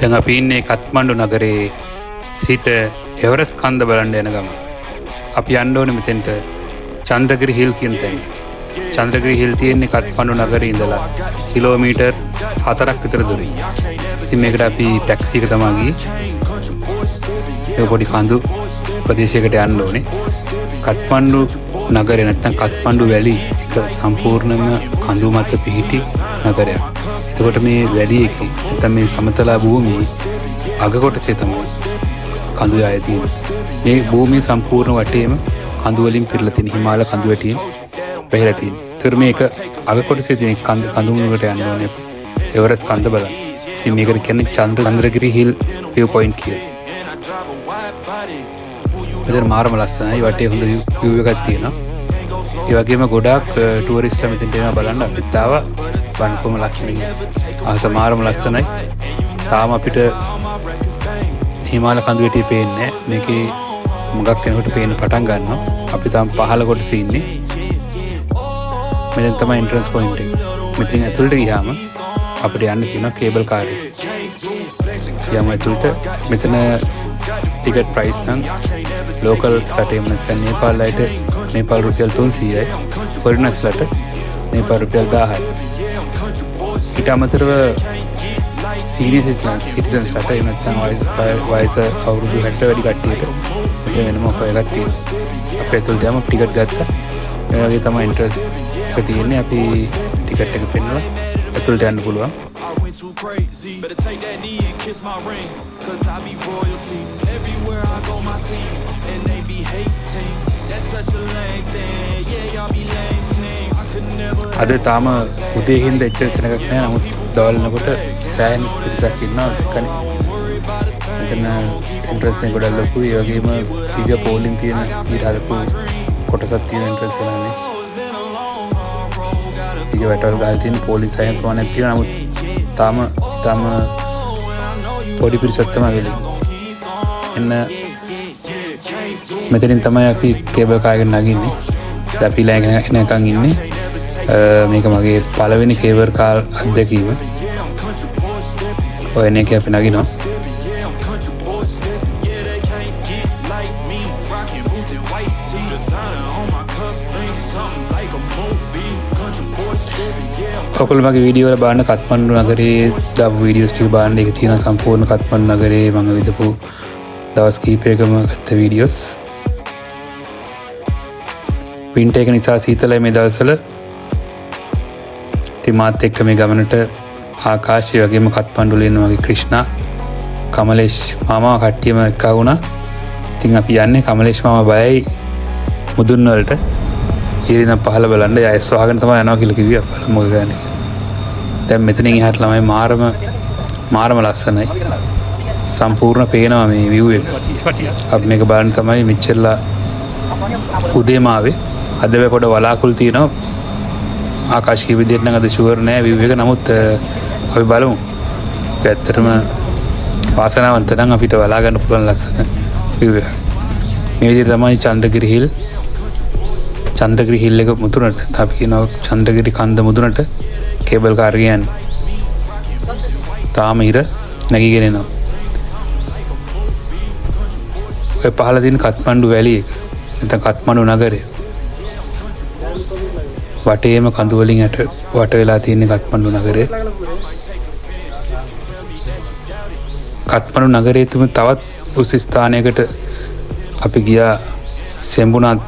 දැන් අපි ඉන්නේ කත්මණ්ඩු නගරේ සිට එවරස් කන්ද බලන්න යන ගම. අපි යන්න ඕනේ මෙතෙන්ට චන්ද්‍රගිරි හිල් කියන තැන. චන්ද්‍රගිරි හිල් තියෙන්නේ කත්මණ්ඩු නගරේ ඉඳලා කිලෝමීටර් 4ක් විතර දුරින්. ඉතින් මේකට අපි ටැක්සි එක තමයි ගියේ. ඒ පොඩි කඳු ප්‍රදේශයකට යන්න ඕනේ. කත්මණ්ඩු නගරේ නැත්නම් කත්මණ්ඩු වැලි එක සම්පූර්ණම කඳු මත පිහිටි නගරයක්. එතකොට මේ වැලි එකේ නැත්නම් මේ සමතල භූමියේ අග කොටසේ තමයි කඳු යාය තියෙන්නේ. මේ භූමිය සම්පූර්ණ වටේම කඳු වලින් පිරලා තියෙන හිමාල කඳු වැටියෙන් පැහැලා තියෙනවා. ඒතර මේක අග කොටසේ තියෙන කඳු මුලට යන්න ඕනේ. එවරස් කන්ද බලන්න. ඉතින් මේකට කියන්නේ චන්ද්‍රගිරි හිල් view point කියලා. මෙතන මාරම ලස්සනයි. වටේ හොඳ view එකක් තියෙනවා. ඒ වගේම ගොඩාක් ටුවරිස්ට්ලා මෙතෙන්ට එනවා බලන්න. අපිත් ආවා බන්කොම ලක්ෂණිය. ආස මාරම ලස්සනයි. තාම අපිට හිමාල කඳු වැටිය පේන්නේ නැහැ. මේකේ මුගක් වෙනකොට පේන්න පටන් ගන්නවා. අපි තාම පහළ කොටසේ ඉන්නේ. මෙතන තමයි එන්ට්‍රන්ස් පොයින්ට් එක. මෙතනින් ඇතුළට ගියාම අපිට යන්න තියෙනවා කේබල් කාර් එක. යමු ඇතුළට. මෙතන ටිකට් ප්‍රයිස් නම් ලෝකල්ස් කටේම නැත්නම් නේපාලයට නේපාල් රුපියල් 300යි. ෆොරිනර්ස්ලට නේපාල් රුපියල් 1000යි. ඊට අමතරව සීනියර් සිටිසන්ස්ලට එහෙම නැත්නම් වයස අවුරුදු 60 වැඩි කට්ටියට වෙනම ඔෆර් එකක් තියෙනවා. අපි ඇතුළට යමු ටිකට් ගත්තා. මේ වගේ තමයි එන්ට්‍රන්ස් එක තියෙන්නේ. අපි ටිකට් එක පෙන්නලා ඇතුළට යන්න පුළුවන්. Too crazy, better take that knee and kiss my ring, cause I be royalty, everywhere I go my scene, and they be hating, that's such a lame thing, yeah y'all be lame things, I could never අද තාම උදේ හින්දා එච්චර සෙනගක් නැහැ. නමුත් දවල්නකොට සෑහෙන පිරිසක් ඉන්නවා කනේ. එතන එන්ට්‍රන්ස් එක ගොඩක් ලොකුයි. ඒ වගේම ටික පෝලින් තියෙන ඊට හදපු කොටසක් තියෙන එන්ට්‍රන්ස් එකනේ. ඊට වටවල් ගහලා තියෙන පෝලිස් සෑහෙන ප්‍රමාණයක් තියෙනවා. නමුත් තාම පොඩි පිරිසක් තමයි වෙලේ. එන්න මෙතනින් තමයි අපි කේබල් කාර් එකට නගින්නේ. අපි ළඟ එනකන් ඉන්නේ. මේක මගේ පළවෙනි කේබල් කාර් අත්දැකීම. ඔය එන්නේ අපි නගිනවා. ඔයගොල්ලෝ මගේ වීඩියෝ වල බලන්න කත්මණ්ඩු නගරේ දාපු වීඩියෝස් ටික බලන්න. ඒක තියෙන සම්පූර්ණ කත්මණ්ඩු නගරේ මම විදපු දවස් කිහිපයකම ගත්ත වීඩියෝස්. වින්ටර් එක නිසා සීතලයි මේ දවස්වල. ඉතින් මාත් එක්ක මේ ගමනට ආකාශය වගේම කත්මණ්ඩු වල ඉන්න වගේ ක්‍රිෂ්ණා කමලේෂ් මාමා කට්ටියම එක්කා වුණා. ඉතින් අපි යන්නේ කමලේෂ් මාමා බයයි මුදුන් වලට. ඊරිනම් පහළ බලන්න යයිස් වහගෙන තමයි යනවා කියලා කිව්වා. බලමු මොකද ගන්නේ. දැන් මෙතනින් එහාට ළමයි මාරම ලස්සනයි. සම්පූර්ණ පේනවා මේ view එක. අපි මේක බලන්න තමයි මෙච්චරලා උදේම ආවේ. අද වෙ පොඩ වලාකුළු තියෙනවා. ආකාශීය විදියට නම් අද ෂුවර් නෑ view එක. නමුත් අපි බලමු. ඇත්තටම වාසනාවන්ත නම් අපිට බලා ගන්න පුළුවන් ලස්සන view එක. මේ විදිහට තමයි චන්ද්‍රගිරි හිල් එක මුදුනට අපි කියනවා චන්ද්‍රගිරි කන්ද මුදුනට කේබල් කාර් ගියන්නේ. තාම ඉර නැගීගෙන එනවා. ඔය පහළ තියෙන කත්මණ්ඩු වැලි එක නැත්නම් කත්මණ්ඩු නගරය. වටේම කඳු වලින් වට වෙලා තියෙන කත්මණ්ඩු නගරය. කත්මණ්ඩු නගරයේ තුම තවත් උස ස්ථානයකට අපි ගියා සෙම්බුනාත්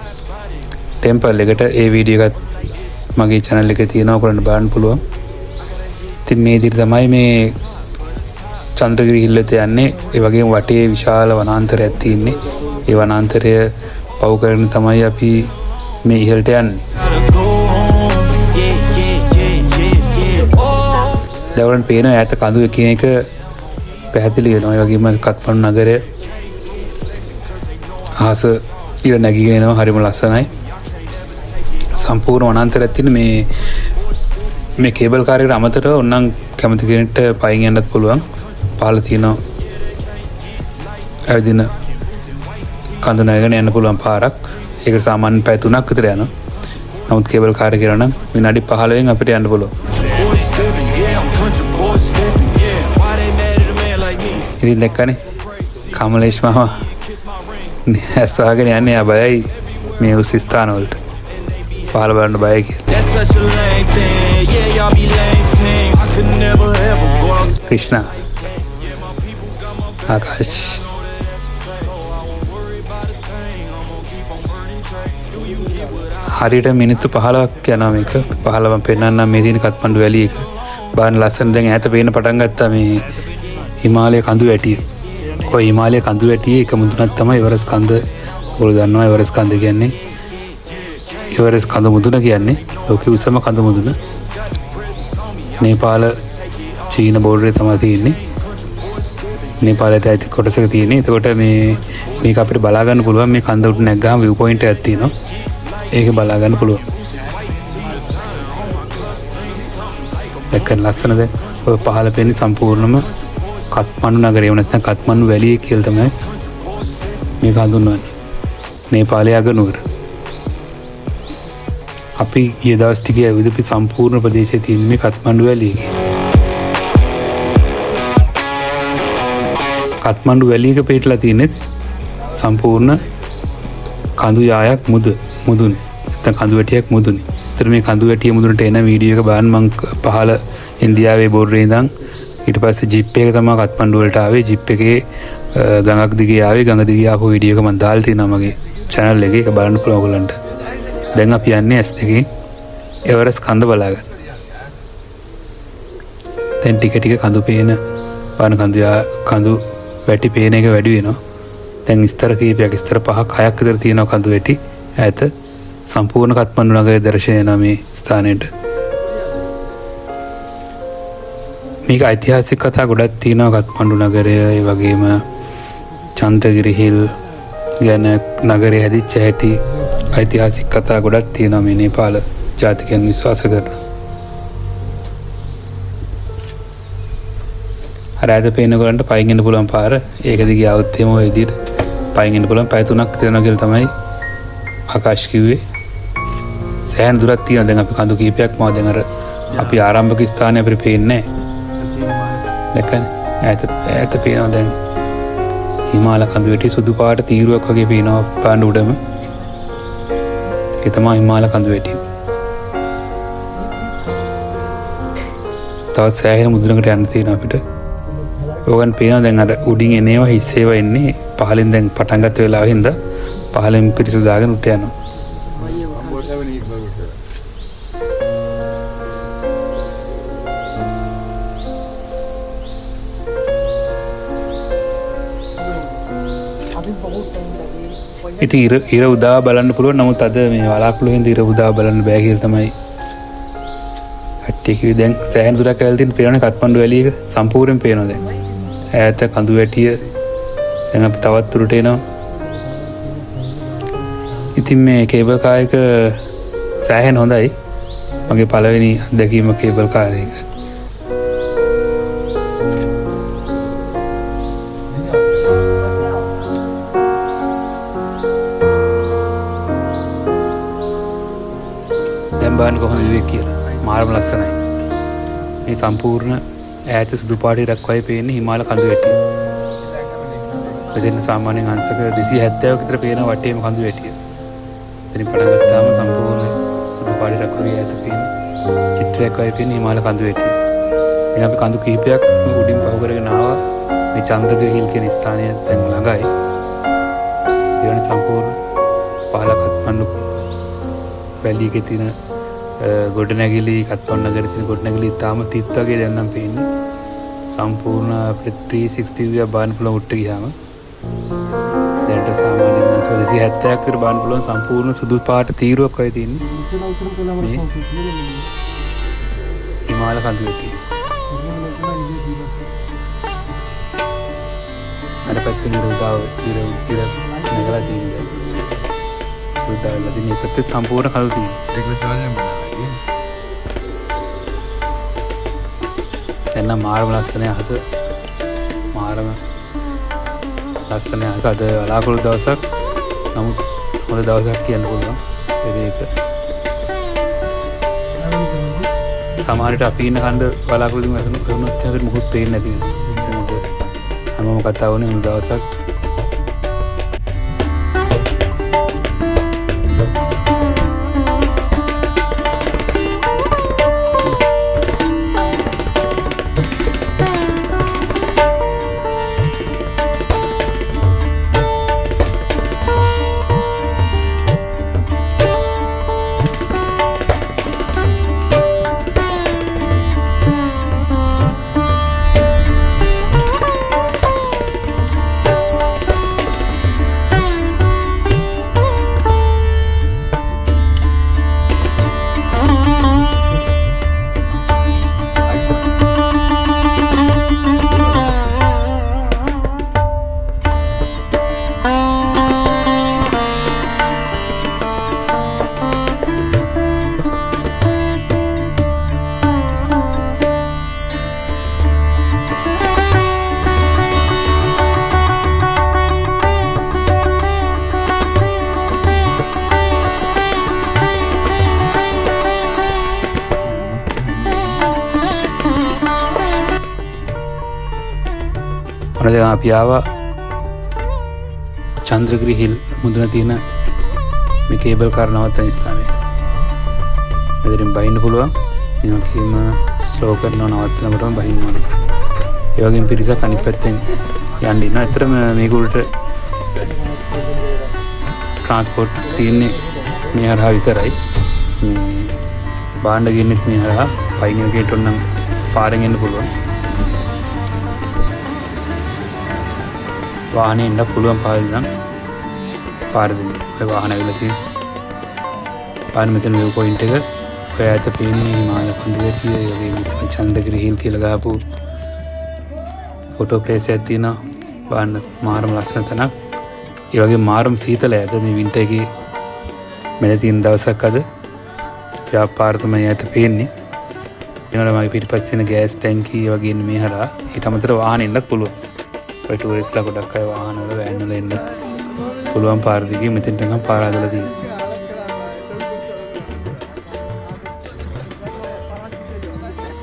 ටෙම්පල් එකට. ඒ වීඩියෝ එකත් මගේ channel එකේ තියෙනවා. ඔයගොල්ලන්ට බලන්න පුළුවන්. ඉතින් මේ විදිහට තමයි මේ චන්ද්‍රගිරි හිල්ලට යන්නේ. ඒ වගේම වටේ විශාල වනාන්තරයක් තියෙන්නේ. ඒ වනාන්තරය පව කරගෙන තමයි අපි මේ ඉහළට යන්නේ. දැන් ඔයගොල්ලන්ට පේන ඈත කඳු එකින් එක පැහැදිලි වෙනවා. ඒ වගේම කත්මණ්ඩු නගරය ආස ඉර නැගීගෙන එනවා. හරිම ලස්සනයි. සම්පූර්ණ වනාන්තරයක් තියෙන මේ කේබල් කාර් එකට අමතරව ඕනනම් කැමති කෙනෙක්ට පයින් යන්නත් පුළුවන්. පහළ තියෙනවා ඇවිදින කඳු නැගගෙන යන්න පුළුවන් පාරක්. ඒකට සාමාන්‍ය පැය 3ක් විතර යනවා. නමුත් කේබල් කාර් එක කරා නම් විනාඩි 15න් අපිට යන්න පුළුවන්. boy stepping, yeah, I'm country boy stepping, yeah. Why they mad at a man like me? ඉතින් දැක්කනේ කමලේෂ් මාමා ඇස්වාගෙන යන්නේ අබයයි මේ උස් ස්ථානවලට පහළ බලන්න බයයි කියලා. That's such a lame thing. Yeah, y'all be lame things. I could never ever go outside. Krishna Akash හරියට මිනිත්තු 15ක් යනවා මේක. 15ම පෙන්නන්නම් මේ තියෙන කත්මණ්ඩු වැලිය එක. බාන ලස්සන දැන් ඈත පේන්න පටන් ගත්තා මේ හිමාලය කඳු වැටිය. ඔය හිමාලය කඳු වැටියේ එක මුදුනක් තමයි එවරස් කන්ද. ඔයගොල්ලෝ දන්නවා එවරස් කන්ද කියන්නේ. එවරස් කඳ මුදුන කියන්නේ ලෝකයේ උසම කඳ මුදුන. නේපාල චීන බෝඩරේ තමයි තියෙන්නේ. නේපාලයට ඇති කොටසක තියෙන්නේ. එතකොට මේක අපිට බලා ගන්න පුළුවන් මේ කඳ උඩ නැග්ගාම view point එකක් තියෙනවා. ඒක බලා ගන්න පුළුවන්. දැක්කන් ලස්සනද? ඔය පහළ පෙන්නේ සම්පූර්ණම කත්මණ්ඩු නගරය. ඒ නැත්නම් කත්මණ්ඩු වැලිය කියලා තමයි මේක හඳුන්වන්නේ. නේපාලයේ අගනුවර. අපි ගිය දවස් ටිකේ ඇවිදපු සම්පූර්ණ ප්‍රදේශයේ තියෙන මේ කත්මණ්ඩු වැලිය. කත්මණ්ඩු වැලියක පිටලා තියෙන්නේ සම්පූර්ණ කඳු යායක් මුදුනේ. නැත්නම් කඳු වැටියක් මුදුනේ. ඒතර මේ කඳු වැටිය මුදුනට එන වීඩියෝ එක බලන්න මං පහළ ඉන්දියාවේ බෝඩරේ ඉඳන් ඊට පස්සේ ජිප් එක තමයි කත්මණ්ඩු වලට ආවේ. ජිප් එකේ ගඟක් දිගේ ආවේ. ගඟ දිගේ ආපු වීඩියෝ එක මං දාලා තියෙනවා මගේ channel එකේ. ඒක බලන්න පුළුවන් ඔයගලන්ට. දැන් අපි යන්නේ S2 එවරස් කඳ බලාගන්න. දැන් ටික ටික කඳු පේන පාන කඳු වැටි පේන එක වැඩි වෙනවා. දැන් ස්තර කීපයක් ස්තර 5ක් 6ක් විතර තියෙනවා කඳු වැටි ඈත. සම්පූර්ණ කත්මණ්ඩු නගරයේ දර්ශනය වෙනවා මේ ස්ථානයට. මේක ඓතිහාසික කතා ගොඩක් තියෙනවා කත්මණ්ඩු නගරය. ඒ වගේම චන්ද්‍රගිරි හිල් ගැන නගරය හැදිච්ච හැටි ඓතිහාසික කතා ගොඩක් තියෙනවා මේ නේපාල ජාතිකයන් විශ්වාස කරන. හරියට පේන ගලන්ට පයින් එන්න පුළුවන් පාර. ඒක දිගේ આવුත් එහෙම ඔය විදිහට පයින් එන්න පුළුවන්. පැය 3ක් විතර යනවා කියලා තමයි ආකාශ් කිව්වේ. සෑහෙන දුරක් තියෙනවා. දැන් අපි කඳු කීපයක් මම දැන් අර අපි ආරම්භක ස්ථානයේ අපිට පේන්නේ නැහැ. දැක්කනේ ඈත පේනවා දැන් හිමාල කඳු වැටි සුදු පාට තීරුවක් වගේ පේනවා පාඬු උඩම. ඒක තමයි හිමාල කඳු වැටි. තවත් සෑහෙන මුදුනකට යන්න තියෙනවා අපිට. ඕගන් පේනවා දැන් අර උඩින් එනේවා හිස්සේව එන්නේ පහලින් දැන් පටන් ගත්ත වෙලාවෙ හින්දා පහලින් පිටිස දාගෙන උට යනවා. ඉතින් ඉර උදා බලන්න පුළුවන්. නමුත් අද මේ වලාකුළු හින්දා ඉර උදා බලන්න බෑ කියලා තමයි කට්ටිය කිව්වේ. දැන් සෑහෙන දුරක් ඇවිල්ලා තියෙන පේනවනේ කත්මණ්ඩු වැලිය එක සම්පූර්ණයෙන් පේනවා දැන්. ඈත කඳු වැටිය. දැන් අපි තවත් දුරට එනවා. ඉතින් මේ කේබල් කාර් එක සෑහෙන හොඳයි. මගේ පළවෙනි අත්දැකීම කේබල් කාර් එක. දැන් බලන්න කොහොමද විවේක කියලා. මාරම ලස්සනයි. මේ සම්පූර්ණ ඈත සුදු පාටේ දක්වායි පේන්නේ හිමාල කඳු වැටිය. මෙතන සාමාන්‍යයෙන් අංශක 270ක විතර පේන වටේම කඳු වැටිය. එතනින් පටන් ගත්තාම සම්පූර්ණ සුදු පාටේ දක්වායි ඈත පේන්නේ චිත්‍රයක් වගේ පේන්නේ හිමාල කඳු වැටිය. ඉතින් අපි කඳු කිහිපයක් උඩින් පහු කරගෙන ආවා. මේ චන්ද්‍රගිරි හිල් කියන ස්ථානය දැන් ළඟයි. ඒ වගේ සම්පූර්ණ පහළ කත්මණ්ඩු වැලියක තියෙන ගොඩනැගිලි කත්මණ්ඩු නගරේ තියෙන ගොඩනැගිලි තාම තිත් වගේ දැන් නම් පේන්නේ. සම්පූර්ණ අපිට 360 view බලන්න පුළුවන් උඩට ගියාම. දැන්ට සාමාන්‍යයෙන් 270ක් විතර බලන්න පුළුවන් සම්පූර්ණ සුදු පාට තීරුවක් වගේ තියෙන්නේ. හිමාල කඳු වැටිය. අර පැත්තේ ඉර නැගලා තියෙනවා. උදාවලා දිනේ පැත්තේ සම්පූර්ණ කඳු තියෙනවා. දැන් නම් මාරම ලස්සනයි අහස. මාරම ලස්සනයි අහස. අද වලාකුළු දවසක්. නමුත් හොඳ දවසක් කියන්න පුළුවන්. ඒක සමහර විට අපි ඉන්න කන්ද බලාකුළු දුම කරනොත් අපිට මොකුත් පේන්නේ නැති වෙනවා. හැමෝම කතා වුණේ උන් දවසක් ඔන්න දැන් අපි ආවා චන්ද්‍රගිරි හිල් මුදුන තියෙන මේ කේබල් කාර් නවත්තන ස්ථානයට. මෙතනින් බහින්න පුළුවන්. මේකෙම ස්ලෝ කරනවා නවත්තනකොටම බහින්න ඕනේ. ඒ වගේම පිරිසක් අනිත් පැත්තෙන් යන්න ඉන්නවා. ඇත්තටම මේක උඩට ට්‍රාන්ස්පෝර්ට් තියෙන්නේ මේ හරහා විතරයි. මේ බාණ්ඩ ගෙන්නෙත් මේ හරහා පයින් ගේට් උන්නම් පාරෙන් එන්න පුළුවන්. වාහනේ ඉන්න පුළුවන් පාරේ නම් පාර දෙන්න. ඔය වාහන ඇවිල්ලා තියෙන්නේ. පාර මෙතන view point එක ඔය ඇත පේන්නේ හිමාලය කඳුවේදී ඒ වගේ මෙතන චන්ද්‍රගිරි හිල් කියලා ගහපු ෆොටෝ ප්ලේස් එකක් තියෙනවා. බලන්න මාරම ලස්සන තැනක්. ඒ වගේ මාරම සීතලයි අද මේ වින්ටර් එකේ මෙල තියෙන දවසක් අද. ව්‍යාපාර තමයි ඇත පේන්නේ. ඊනොට මගේ පිටිපස්සේ තියෙන ගෑස් ටැංකිය වගේ ඉන්නේ මේ හරහා. ඊට අමතරව වාහන ඉන්නත් පුළුවන්. ඔය ටූරිස්ට්ලා ගොඩක් අය වාහන වල වෑන් වල එන්න පුළුවන් පාර දිගේ මෙතෙන්ට නම් පාර හදලා තියෙනවා.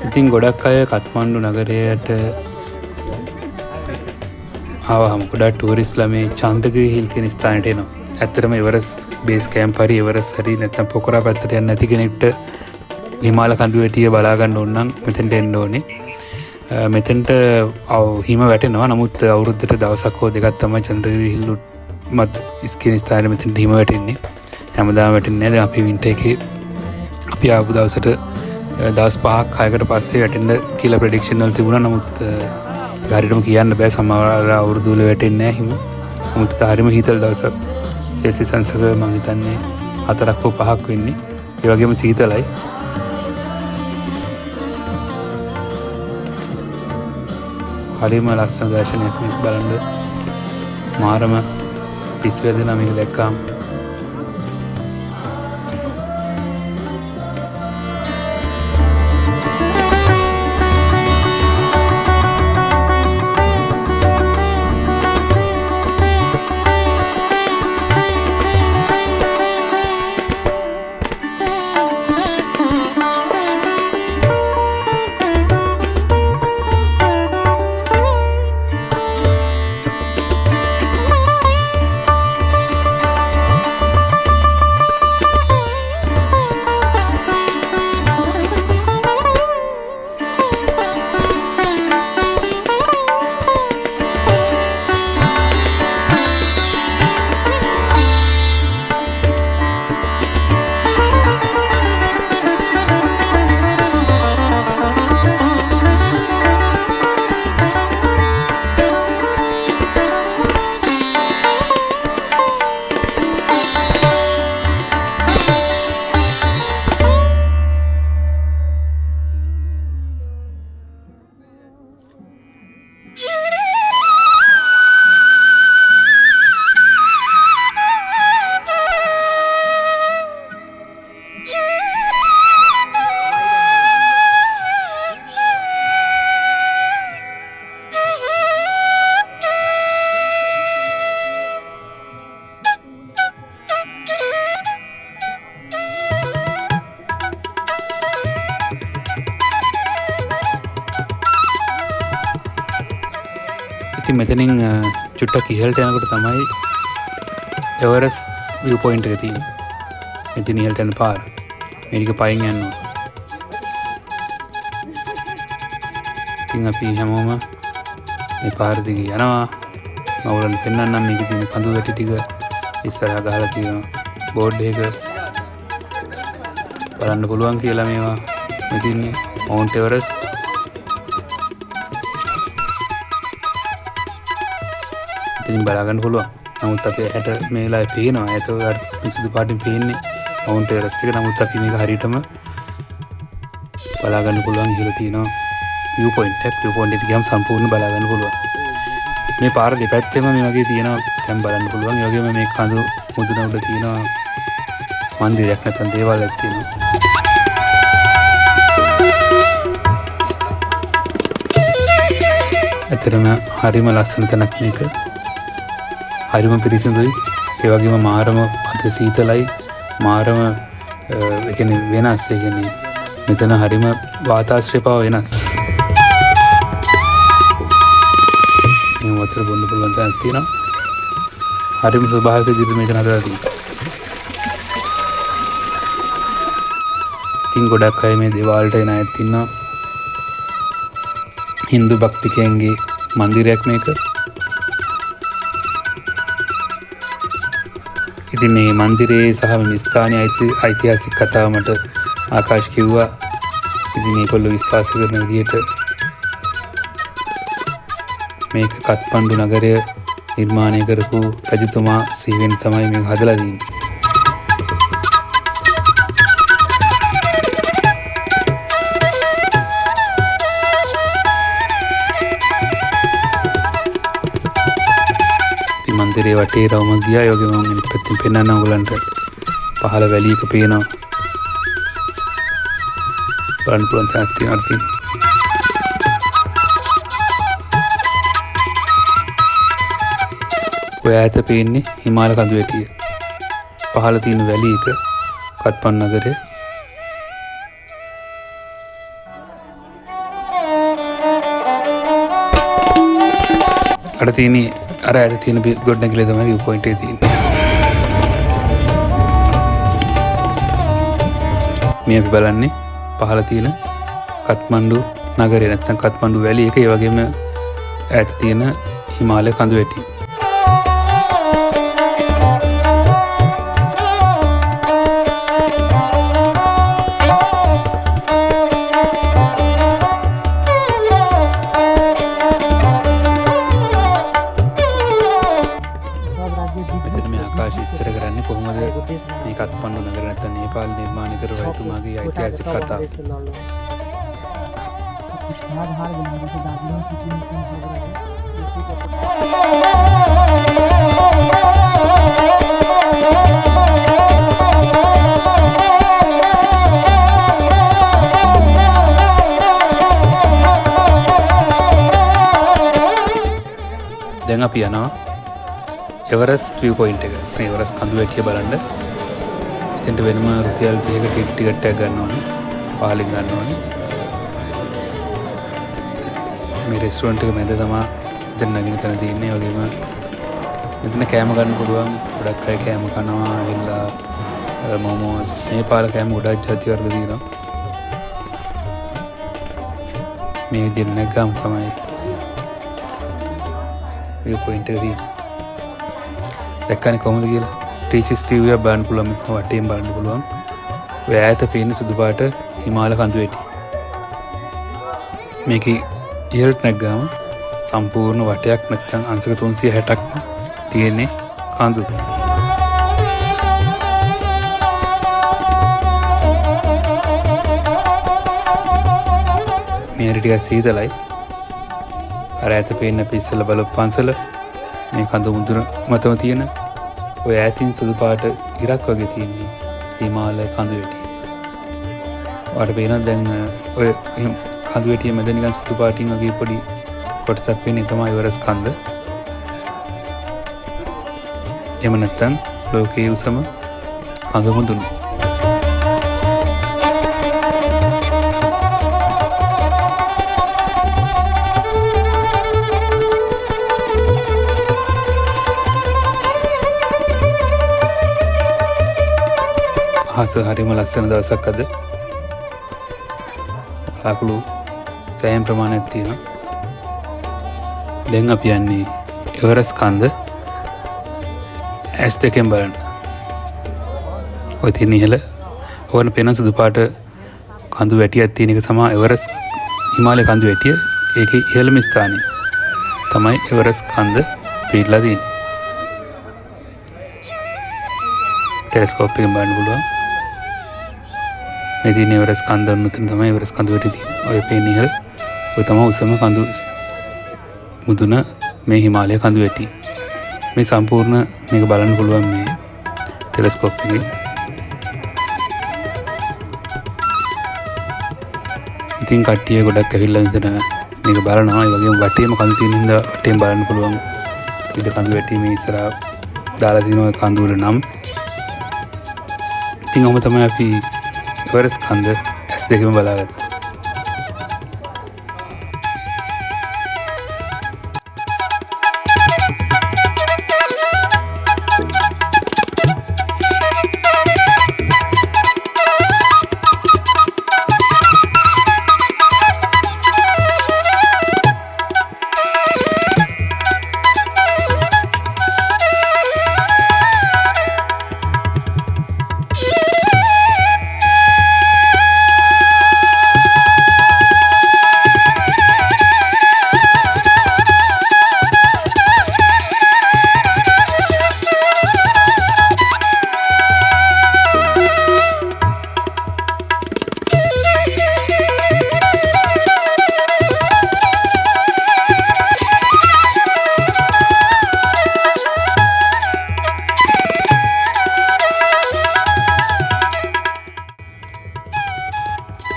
ඉතින් ගොඩක් අය කත්මණ්ඩු නගරයට ආවම ගොඩක් ටූරිස්ට්ලා මේ චන්ද්‍රගිරි හිල් කියන ස්ථානයට එනවා. ඇත්තටම එවරස් බේස් කැම්ප් හරි එවරස් හරි නැත්නම් පොකොරා පැත්තට යන්න නැති කෙනෙක්ට හිමාල කඳුවැටිය බලා ගන්න ඕන නම් මෙතෙන්ට එන්න ඕනේ. මෙතෙන්ට හිම වැටෙනවා. නමුත් අවුරුද්දට දවසක් හෝ දෙකක් තමයි චන්ද්‍රගිරි හිල් මත් ස්කීන් ස්ථානයේ මෙතෙන්ට හිම වැටෙන්නේ. හැමදාම වැටෙන්නේ නැහැ. දැන් අපි වින්ටර් එකේ අපි ආපු දවසට දවස් 5ක් 6කට පස්සේ වැටෙන්න කියලා ප්‍රෙඩික්ෂන් වල තිබුණා. නමුත් හරියටම කියන්න බෑ. සමහර අවුරුදු වල වැටෙන්නේ නැහැ හිම. නමුත් හරියම හීතල දවසක්. සෙල්සියස් අංශක මම හිතන්නේ 4ක් හෝ 5ක් වෙන්නේ. ඒ වගේම සීතලයි. හරිම ලස්සන දර්ශනයක් මේක බලන්න. මාරම පිස්සු වැදෙනවා මේක දැක්කාම. ඉතින් මෙතනින් චුට්ටක් ඉහළට යනකොට තමයි එවරස් view point එක තියෙන්නේ. මෙතන ඉහළට යන පාර. මේක පයින් යනවා. ඉතින් අපි හැමෝම මේ පාර දිගේ යනවා. මම ඔයගොල්ලන්ට පෙන්නන්නම් මේකේ තියෙන කඳු වැටි ටික ඉස්සරහා ගහලා තියෙනවා. බෝඩ් එක බලන්න පුළුවන් කියලා මේවා මෙතින්නේ මවුන්ට් එවරස්ට්. ඉතින් බලා ගන්න පුළුවන්. නමුත් අපි ඇහැට මේ වෙලාවේ පේනවා. ඒතකොට අර පිසුදු පාටින් පේන්නේ මවුන්ට් එවරස්ට් එක. නමුත් අපි මේක හරියටම බලා ගන්න පුළුවන් ඉහළ තියෙනවා view point එක. view point එක ගියාම සම්පූර්ණ බලා ගන්න පුළුවන්. මේ පාර දෙපැත්තෙම මේ වගේ තියෙනවා දැන් බලන්න පුළුවන්. ඒ වගේම මේ කඳු මුදුන උඩ තියෙනවා මන්දිරයක් නැත්නම් දේවාලයක් තියෙනවා. ඇත්තටම හරිම ලස්සන තැනක් මේක. හරිම පිරිසිදුයි. ඒ වගේම මාරම අද සීතලයි. මාරම ඒ කියන්නේ වෙනස්. ඒ කියන්නේ මෙතන හරිම වාතාශ්‍රය පව වෙනස්. මේ වතුර බොන්න පුළුවන් තැනක් තියෙනවා. හරිම ස්වභාවික විදිහට මේක නටලා තියෙනවා. ඉතින් ගොඩක් අය මේ දේවාලට එන අයත් ඉන්නවා. හින්දු භක්තිකයන්ගේ මන්දිරයක් මේක. ඉතින් මේ මන්දිරයේ සහ මේ ස්ථානයේ ඓතිහාසික කතාව මට ආකාශ් කිව්වා. ඉතින් මේගොල්ලෝ විශ්වාස කරන විදිහට මේක කත්මණ්ඩු නගරය නිර්මාණය කරපු රජතුමා සිහිවෙන් තමයි මේක හදලා තියෙන්නේ. මන්දිරේ වටේ රවුම ගියා. ඒ වගේම මම අනිත් පැත්තෙන් පෙන්නන්න ඕගලන්ට පහළ වැලි එක පේනවා. බලන්න පුළුවන් තැනක් තියෙනවා. ඔය ඈත පේන්නේ හිමාල කඳු වැටිය. පහළ තියෙන වැලි එක කත්මණ්ඩු නගරේ. අර තියෙන්නේ අර ඈත තියෙන ගොඩනැගිල්ල තමයි view point එක තියෙන්නේ. මේ අපි බලන්නේ පහළ තියෙන කත්මණ්ඩු නගරේ නැත්නම් කත්මණ්ඩු වැලි එක. ඒ වගේම ඈත තියෙන හිමාලය කඳු වැටිය. විස්තර කරන්නේ කොහොමද මේ කත්මණ්ඩු නගර නැත්නම් නේපාල් නිර්මාණය කර රජතුමාගේ ඓතිහාසික කතාව. දැන් අපි යනවා එවරස්ට් view point එක. එවරස්ට් කඳු වැටිය බලන්න. එතෙන්ට වෙනම රුපියල් 30ක ටිකට් එකක් ගන්න ඕනේ. පාලින් ගන්න ඕනේ. මේ රෙස්ටුරන්ට් එක මැද තමයි දැන් නගින තැන තියෙන්නේ. ඒ වගේම මෙතන කෑම ගන්න පුළුවන්. ගොඩක් අය කෑම කනවා. ඇවිල්ලා මොමෝස් නේපාල කෑම ගොඩක් ජාති වර්ග තියෙනවා. මේ විදිහට නැග්ගම තමයි view point එක තියෙන්නේ. දැක්කනේ කොහොමද කියලා. 360 view එක බලන්න පුළුවන්. මෙතන වටේම බලන්න පුළුවන්. ඔය ඈත පේන සුදු පාට හිමාල කඳු වැටි. මේකේ ඉහළට නැග්ගම සම්පූර්ණ වටයක් නැත්නම් අංශක 360ක් තියෙන්නේ කඳු. මේ හරි ටිකක් සීතලයි. අර ඈත පේන අපි ඉස්සෙල්ලා බලපු පන්සල මේ කඳු මුදුන මතම තියෙන ඔය ඈතින් සුදු පාට ඉරක් වගේ තියෙන්නේ හිමාල කඳු වැටි. ඔයාලට පේනවා දැන් ඔය කඳු වැටිය මැද නිකන් සුදු පාටින් වගේ පොඩි කොටසක් වෙන්නේ තමයි එවරස්ට් කන්ද. එහෙම නැත්නම් ලෝකයේ උසම කඳු මුදුන. අහස හරිම ලස්සන දවසක් අද. වලාකුළු සෑහෙන ප්‍රමාණයක් තියෙනවා. දැන් අපි යන්නේ එවරස් කන්ද ඇස් දෙකෙන් බලන්න. ඔය තියෙන ඉහළ ඕන පේන සුදු පාට කඳු වැටියක් තියෙන එක තමයි එවරස් හිමාලය කඳු වැටිය. ඒකේ ඉහළම ස්ථානය තමයි එවරස් කන්ද පිහිටලා තියෙන්නේ. ටෙලස්කෝප් එකෙන් බලන්න පුළුවන්. මේ තියෙන එවරස් කන්ද උතුම් තමයි එවරස් කඳු වැටි තියෙන්නේ. ඔය පේන ඉහළ ඔය තමයි උසම කඳු මුදුන මේ හිමාලය කඳු වැටි. මේ සම්පූර්ණ මේක බලන්න පුළුවන් මේ ටෙලස්කෝප් එකෙන්. ඉතින් කට්ටිය ගොඩක් ඇවිල්ලා ඉඳන මේක බලනවා. ඒ වගේම වටේම කඳු තියෙන හින්දා වටේම බලන්න පුළුවන්. විවිධ කඳු වැටි මේ ඉස්සරහා දාලා තියෙන කඳු වල නම්. ඉතින් ඔහොම තමයි අපි එවරස් කන්ද ඇස් දෙකම බලාගත්තා.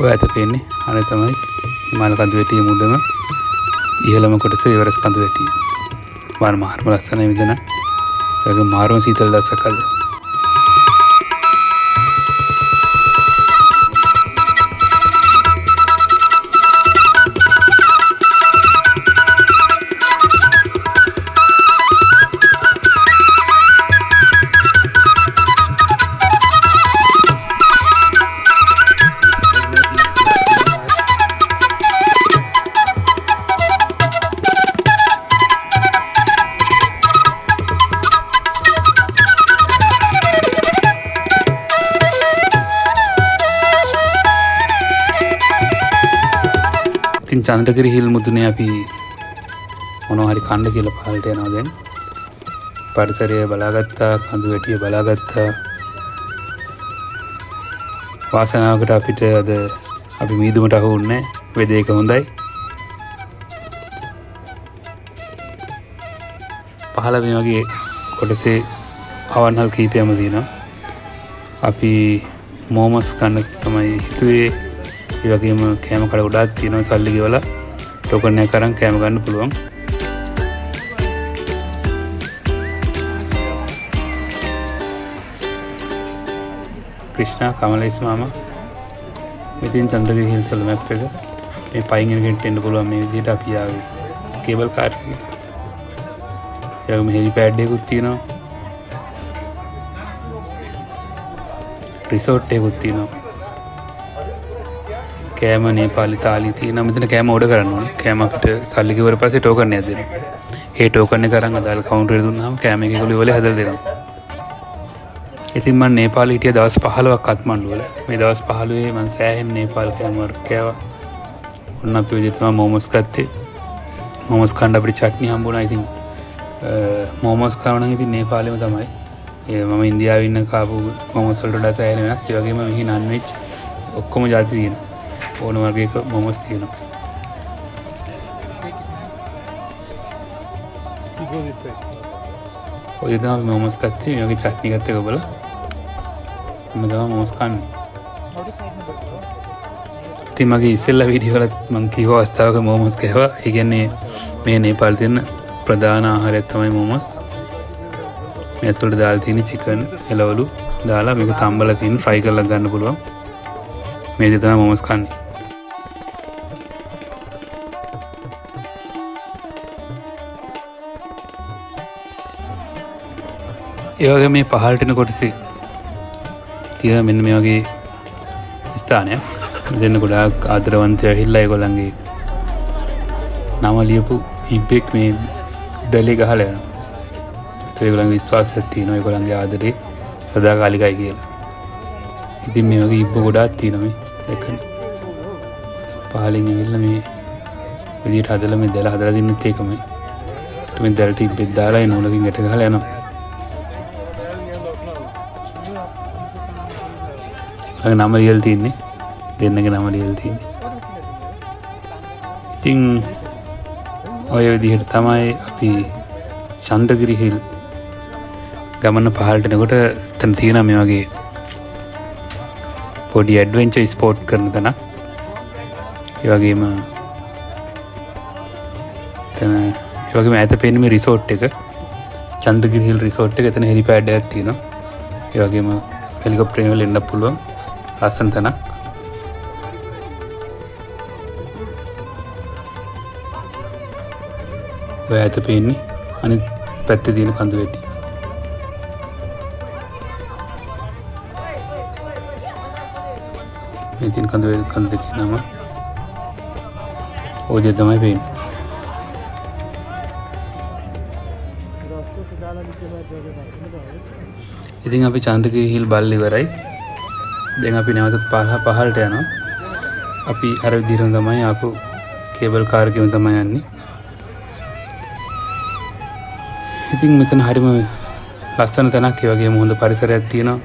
ඔය ඇත පේන්නේ අර තමයි හිමාල කඳු වැටියේ මුලම ඉහළම කොටස එවරස් කඳු වැටිය. මාරම ලස්සනයි විදන. ඒක මාරම සීතල දවසක් අද. චන්ද්‍රගිරි හිල් මුදුනේ අපි මොනවා හරි කන්න කියලා පහළට යනවා දැන්. පරිසරය බලාගත්තා, කඳු වැටිය බලාගත්තා. වාසනාවකට අපිට අද අපි මීදුමට අහු වුණේ නැහැ. වෙද එක හොඳයි. පහළ මේ වගේ කොටසේ අවන්හල් කීපයක්ම තියෙනවා. අපි මොමස් කන්න තමයි හිතුවේ. ඒ වගේම කෑම කඩ ගොඩාක් තියෙනවා. සල්ලි ගෙවලා ටෝකන් එකක් අරන් කෑම ගන්න පුළුවන්. ක්‍රිෂ්ණා කමලේස් මාමා මෙතෙන් චන්ද්‍රගිරි හිල්ස් වල මැප් එක. මේ පයින් එනකට එන්න පුළුවන් මේ විදිහට අපි ආවේ කේබල් කාර් එකේ. ඒ වගේම හෙලිපෑඩ් එකකුත් තියෙනවා. රිසෝට් එකකුත් තියෙනවා. කෑම නේපාලි තාලි තියෙනවා. මෙතන කෑම ඕඩර් කරන්න ඕනේ. කෑම අපිට සල්ලි ගෙවුවට පස්සේ ටෝකන් එකක් දෙනවා. ඒ ටෝකන් එක අරන් අදාළ කවුන්ටර් එකට දුන්නාම කෑම එක ඒගොල්ලෝ ඉවලේ හදලා දෙනවා. ඉතින් මම නේපාලේ හිටිය දවස් 15ක් කත්මණ්ඩු වල. මේ දවස් 15 මම සෑහෙන නේපාල කෑම වර්ග කෑවා. ඔන්න අපි විදිහට තමයි මොමෝස් ගත්තේ. මොමෝස් කන්න අපිට චට්නි හම්බුණා. ඉතින් මොමෝස් කනවා නම් ඉතින් නේපාලෙම තමයි. මම ඉන්දියාවේ ඉන්න කාපු මොමෝස් වලට වඩා සෑහෙන වෙනස්. ඒ වගේම මෙහි නන් වෙජ් ඔක්කොම ಜಾති තියෙනවා. ඕන වර්ගයක මොමෝස් තියෙනවා. ඔය තමයි මොමෝස් ගත්තේ. මේ වගේ චට්නි ගත්ත එක බලලා මම තමයි මොමෝස් කන්නේ. ඉතින් මගේ ඉස්සෙල්ලා වීඩියෝ වලත් මම කීව අවස්ථාවක මොමෝස් කෑවා. ඒ කියන්නේ මේ නේපාල් තියෙන ප්‍රධාන ආහාරයක් තමයි මොමෝස්. මේ ඇතුළට දාලා තියෙන චිකන් එළවලු දාලා මේක තම්බලා තියෙන ෆ්‍රයි කරලා ගන්න පුළුවන්. මේ විදිහට තමයි මොමෝස් කන්නේ. ඒ වගේ මේ පහළට එන කොටසේ තියෙන මෙන්න මේ වගේ ස්ථානයක්. මෙතන ගොඩාක් ආදරවන්තයෝ ඇවිල්ලා ඒගොල්ලන්ගේ නම ලියපු ඉබ්බෙක් මේ දැලේ ගහලා යනවා. ඒගොල්ලන්ගේ විශ්වාසයක් තියෙනවා ඒගොල්ලන්ගේ ආදරේ සදාකාලිකයි කියලා. ඉතින් මේ වගේ ඉබ්බ ගොඩාක් තියෙනවා මේ එකන. පහලින් ඇවිල්ලා මේ විදිහට හදලා මේ දැල හදලා දෙන්නෙත් ඒකමයි. මේ දැලට ඉබ්බෙක් දාලා ඒ නූලකින් ගැට ගහලා යනවා. නම ලියලා තින්නේ දෙන්නගේ නම ලියලා තින්නේ. ඉතින් ඔය විදිහට තමයි අපි චන්ද්‍රගිරි හිල් ගමන පහළට එනකොට එතන තියෙන මේ වගේ පොඩි ඇඩ්වෙන්චර් ස්පෝර්ට් කරන තැනක්. ඒ වගේම ඈත පේන මේ රිසෝට් එක චන්ද්‍රගිරි හිල් රිසෝට් එක. එතන හෙලිපෑඩ් එකක් තියෙනවා. ඒ වගේම හෙලිකොප්ටර් වලින් එන්න පුළුවන් ලස්සන තැනක්. ඔය ඈත පේන්නේ අනිත් පැත්තේ තියෙන කඳු වැටි. මේ තියෙන කඳු දෙකේ නම ඔය දෙක තමයි පේන්නේ. ඉතින් අපි චන්ද්‍රගිරි හිල් බලලා ඉවරයි. දැන් අපි නැවතත් පහළට යනවා. අපි අර විදිහටම තමයි ආපු කේබල් කාර් එකෙන් තමයි යන්නේ. ඉතින් මෙතන හරිම ලස්සන තැනක්. ඒ වගේම හොඳ පරිසරයක් තියෙනවා.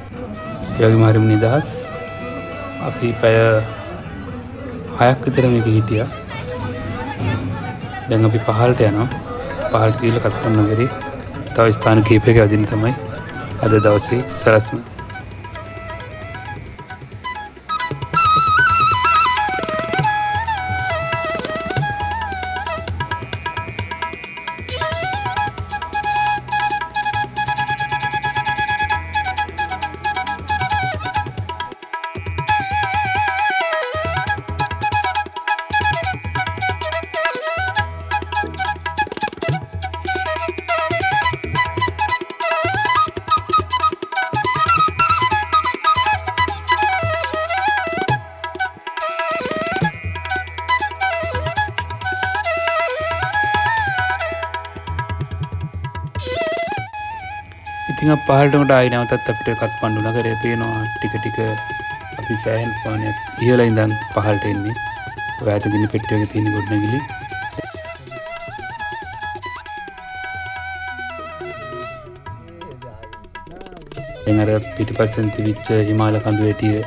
ඒ වගේම හරිම නිදහස්. අපි පැය 6ක් විතර මේක හිටියා. දැන් අපි පහළට යනවා. පහළට ගිහලා කත්පන නගරේ තව ස්ථාන කීපයක අදින්න තමයි අද දවසේ සැලැස්ම. ඉතින් අප පහළට ආයි නැවතත් අපිට කත්මණ්ඩු නගරය පේනවා. ටික ටික අපි සෑහෙන ප්‍රමාණයක් ඉහළ ඉඳන් පහළට එන්නේ. ඔය ඈත ගිනි පෙට්ටියක තියෙන ගොඩනැගිලි. දැන් අර පිටිපස්සෙන් තිබිච්ච හිමාල කඳු වැටිය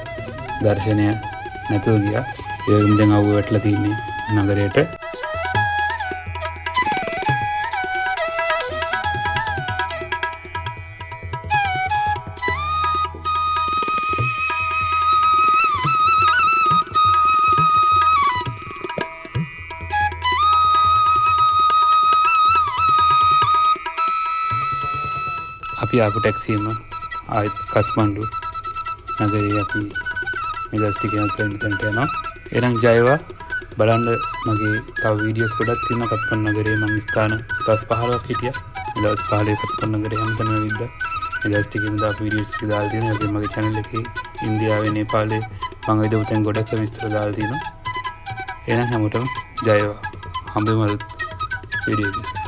දර්ශනය නැතුව ගියා. ඒ වගේම දැන් ආව වැටලා තින්නේ නගරයට. අපි ආපු ටැක්සියම ආයෙත් කත්මණ්ඩු නගරේ අපි මේ දවස් ටික යනතෙන්ට යනවා. එහෙනම් ජයවා බලන්න. මගේ තව වීඩියෝස් ගොඩක් තියෙනවා කත්මණ්ඩු නගරේ. මම ස්ථාන 10-15ක් හිටියා. මේ දවස් 15 කත්මණ්ඩු නගරේ හැමතැනම විද්දා. මේ දවස් ටිකෙම දාපු වීඩියෝස් ටික දාලා තියෙනවා. ඒකේ මගේ channel එකේ ඉන්දියාවේ නේපාලේ මම විදිහට උතෙන් ගොඩක් විස්තර දාලා තියෙනවා. එහෙනම් හැමෝටම ජයවා. හම්බෙමු අලුත් වීඩියෝ එකකින්.